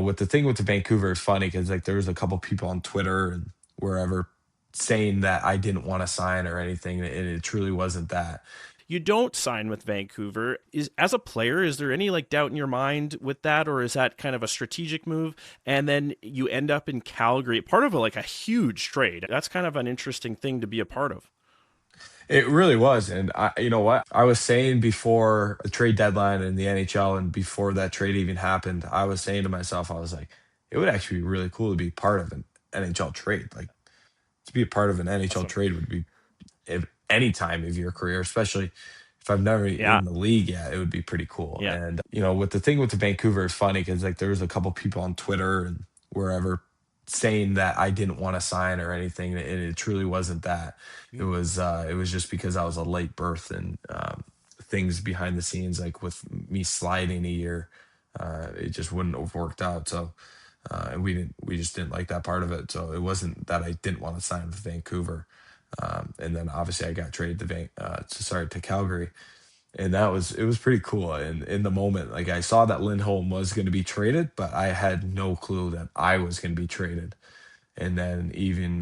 with the thing with the Vancouver is funny because like there was a couple people on Twitter and wherever saying that I didn't want to sign or anything, and it truly wasn't that. You don't sign with Vancouver. Is as a player, is there any like doubt in your mind with that, or is that kind of a strategic move? And then you end up in Calgary, part of like a huge trade. That's kind of an interesting thing to be a part of. It really was. And you know what? I was saying before a trade deadline in the NHL and before that trade even happened, I was saying to myself, I was like, it would actually be really cool to be part of an NHL trade. Like to be a part of an NHL Awesome. trade would be if any time of your career, especially if I've never Yeah. in the league yet, it would be pretty cool. Yeah. And with the thing with the Vancouver is funny because like there was a couple people on Twitter and wherever saying that I didn't want to sign or anything, and it truly wasn't that. It was just because I was a late birth and things behind the scenes, like with me sliding a year, it just wouldn't have worked out. So and we just didn't like that part of it. So it wasn't that I didn't want to sign with Vancouver. And then obviously I got traded to Calgary, and it was pretty cool. And in the moment, like I saw that Lindholm was going to be traded, but I had no clue that I was going to be traded. And then even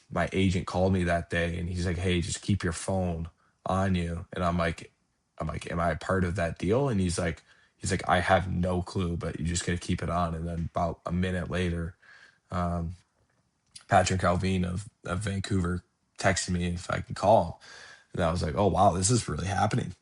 my agent called me that day, and he's like, "Hey, just keep your phone on you." And I'm like, "Am I a part of that deal?" And he's like, "I have no clue, but you just got to keep it on." And then about a minute later, um, Patrick Alvine of Vancouver texted me if I could call him. And I was like, "Oh wow, this is really happening."